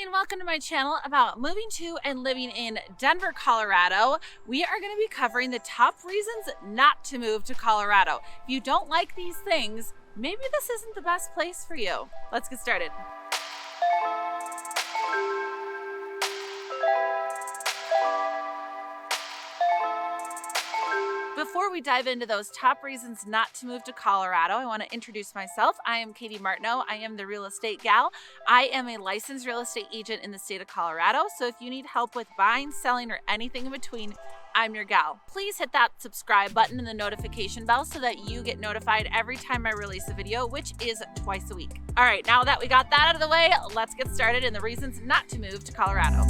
and welcome to my channel about moving to and living in Denver, Colorado. We are going to be covering the top reasons not to move to Colorado. If you don't like these things, maybe this isn't the best place for you. Let's get started. Before we dive into those top reasons not to move to Colorado, I want to introduce myself. I am Katie Martineau. I am the real estate gal. I am a licensed real estate agent in the state of Colorado. So if you need help with buying, selling, or anything in between, I'm your gal. Please hit that subscribe button and the notification bell so that you get notified every time I release a video, which is twice a week. All right, now that we got that out of the way, let's get started in the reasons not to move to Colorado.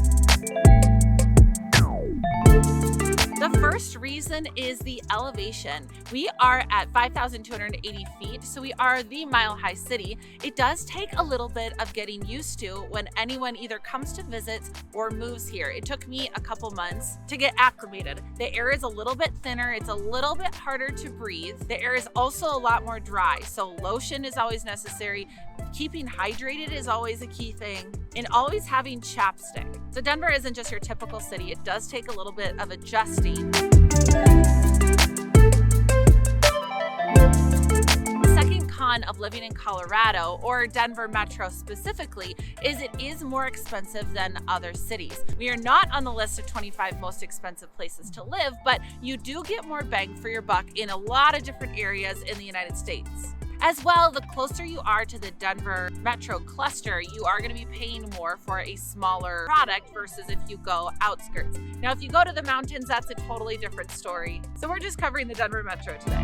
The first reason is the elevation. We are at 5,280 feet, so we are the mile-high city. It does take a little bit of getting used to when anyone either comes to visit or moves here. It took me a couple months to get acclimated. The air is a little bit thinner. It's a little bit harder to breathe. The air is also a lot more dry, so lotion is always necessary. Keeping hydrated is always a key thing, and always having chapstick. So Denver isn't just your typical city. It does take a little bit of adjusting. The second con of living in Colorado, or Denver Metro specifically, is it is more expensive than other cities. We are not on the list of 25 most expensive places to live, but you do get more bang for your buck in a lot of different areas in the United States. As well, the closer you are to the Denver metro cluster, you are going to be paying more for a smaller product versus if you go outskirts. Now, if you go to the mountains, that's a totally different story. So we're just covering the Denver metro today.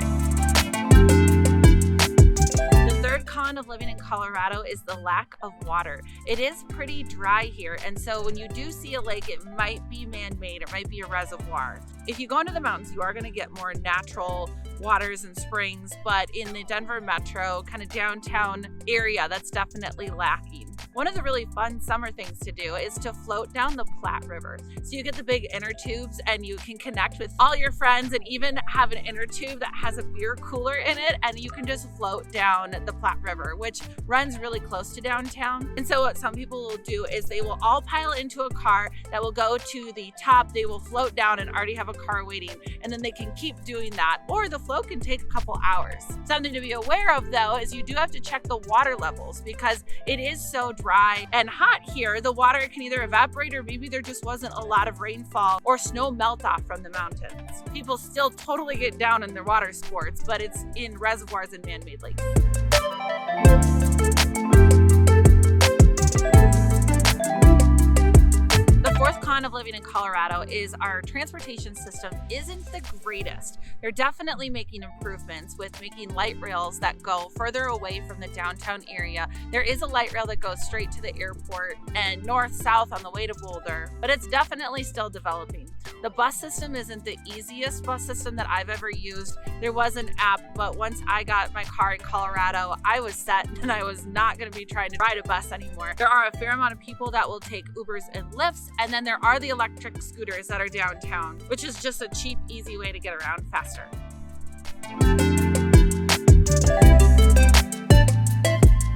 The third con of living in Colorado is the lack of water. It is pretty dry here, and so when you do see a lake, it might be man-made, it might be a reservoir. If you go into the mountains, you are going to get more natural waters and springs, but in the Denver metro, kind of downtown area, that's definitely lacking. One of the really fun summer things to do is to float down the Platte River. So you get the big inner tubes and you can connect with all your friends and even have an inner tube that has a beer cooler in it, and you can just float down the Platte River, which runs really close to downtown. And so what some people will do is they will all pile into a car that will go to the top, they will float down and already have a car waiting, and then they can keep doing that, or the float can take a couple hours. Something to be aware of though is you do have to check the water levels because it is so dry and hot here. The water can either evaporate or maybe there just wasn't a lot of rainfall or snow melt off from the mountains. People still totally get down in their water sports, but it's in reservoirs and man-made lakes. The fourth con of living in Colorado is our transportation system isn't the greatest. They're definitely making improvements with making light rails that go further away from the downtown area. There is a light rail that goes straight to the airport and north-south on the way to Boulder, but it's definitely still developing. The bus system isn't the easiest bus system that I've ever used. There was an app, but once I got my car in Colorado, I was set and I was not going to be trying to ride a bus anymore. There are a fair amount of people that will take Ubers and Lyfts, and then there are the electric scooters that are downtown, which is just a cheap, easy way to get around faster.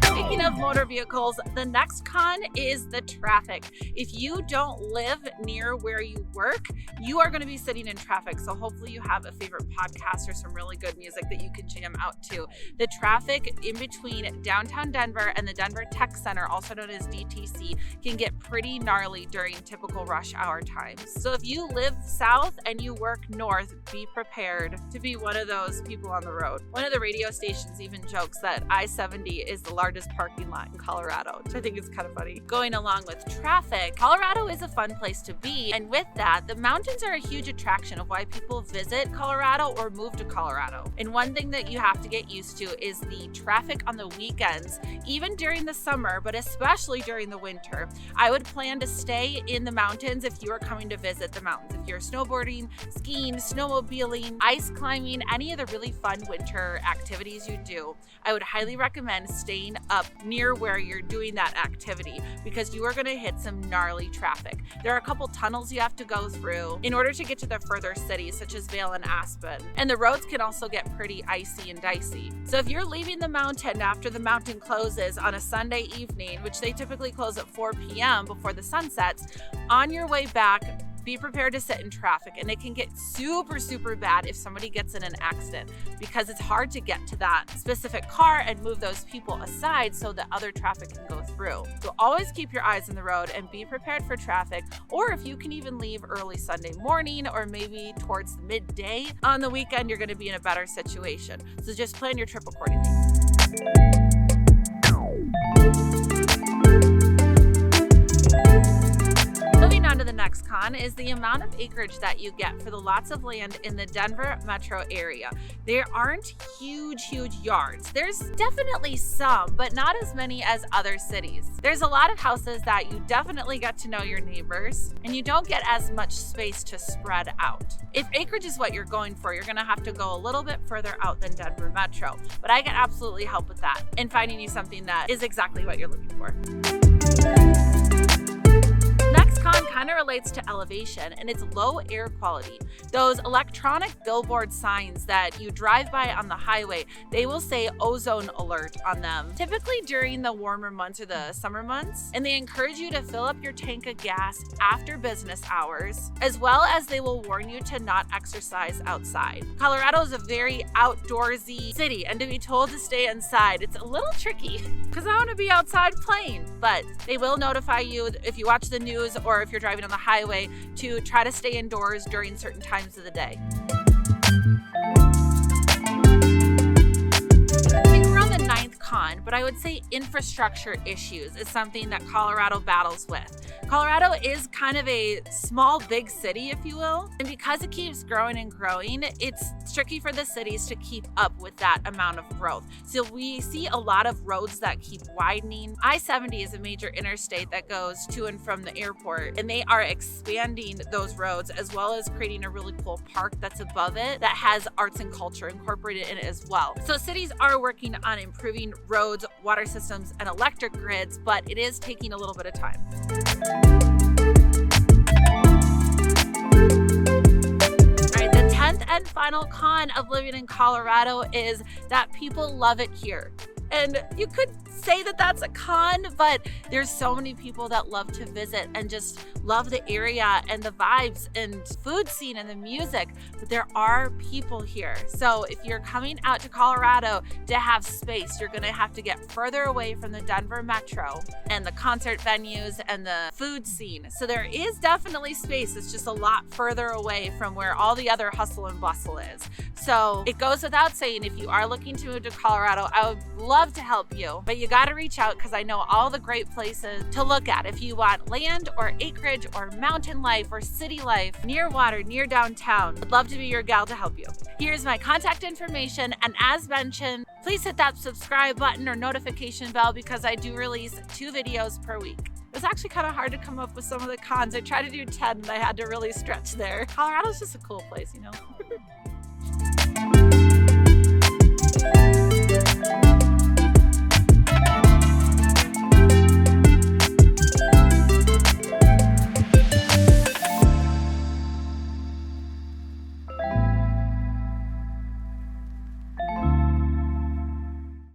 Speaking of motor vehicles, the next con is the traffic. If you don't live near where you work, you are going to be sitting in traffic. So hopefully you have a favorite podcast or some really good music that you can jam out to. The traffic in between downtown Denver and the Denver Tech Center, also known as DTC, can get pretty gnarly during typical rush hour times. So if you live south and you work north, be prepared to be one of those people on the road. One of the radio stations even jokes that I-70 is the largest parking lot in Colorado, which I think is kind of funny. Going along with traffic, Colorado is a fun place to be, and with that, the mountains are a huge attraction of why people visit Colorado or move to Colorado. And one thing that you have to get used to is the traffic on the weekends, even during the summer, but especially during the winter. I would plan to stay in the mountains if you are coming to visit the mountains. If you're snowboarding, skiing, snowmobiling, ice climbing, any of the really fun winter activities you do, I would highly recommend staying up near where you're doing that activity, because you are going to hit some gnarly traffic. There are a couple tunnels you have to go through in order to get to the further cities, such as Vail and Aspen. And the roads can also get pretty icy and dicey. So if you're leaving the mountain after the mountain closes on a Sunday evening, which they typically close at 4 p.m. before the sun sets, on your way back, be prepared to sit in traffic. And it can get super, super bad if somebody gets in an accident, because it's hard to get to that specific car and move those people aside so that other traffic can go through. So always keep your eyes on the road and be prepared for traffic. Or if you can even leave early Sunday morning, or maybe towards midday on the weekend, you're going to be in a better situation. So just plan your trip accordingly. Moving on to the next con is the amount of acreage that you get for the lots of land in the Denver metro area. There aren't huge yards. There's definitely some, but not as many as other cities. There's a lot of houses that you definitely get to know your neighbors, and you don't get as much space to spread out. If acreage is what you're going for, you're gonna have to go a little bit further out than Denver metro, but I can absolutely help with that in finding you something that is exactly what you're looking for. Next con kind of relates to elevation, and it's low air quality. Those electronic billboard signs that you drive by on the highway, they will say ozone alert on them, typically during the warmer months or the summer months. And they encourage you to fill up your tank of gas after business hours, as well as they will warn you to not exercise outside. Colorado is a very outdoorsy city, and to be told to stay inside, it's a little tricky because I want to be outside playing. But they will notify you if you watch the news or if you're driving on the highway to try to stay indoors during certain times of the day. We're on the ninth con, but I would say infrastructure issues is something that Colorado battles with. Colorado is kind of a small, big city, if you will. And because it keeps growing and growing, it's tricky for the cities to keep up with that amount of growth. So we see a lot of roads that keep widening. I-70 is a major interstate that goes to and from the airport, and they are expanding those roads, as well as creating a really cool park that's above it that has arts and culture incorporated in it as well. So cities are working on improving roads, water systems, and electric grids, but it is taking a little bit of time. The 10th and final con of living in Colorado is that people love it here. And you could say that that's a con, but there's so many people that love to visit and just love the area and the vibes and food scene and the music. But there are people here. So if you're coming out to Colorado to have space, you're gonna have to get further away from the Denver metro and the concert venues and the food scene. So there is definitely space. It's just a lot further away from where all the other hustle and bustle is. So it goes without saying, if you are looking to move to Colorado, I would love to help you, but you gotta reach out because I know all the great places to look at if you want land or acreage or mountain life or city life near water, near downtown. I'd love to be your gal to help you. Here's my contact information, and as mentioned, please hit that subscribe button or notification bell because I do release 2 videos per week. It was actually kind of hard to come up with some of the cons. I tried to do 10 and I had to really stretch there. Colorado's just a cool place, you know?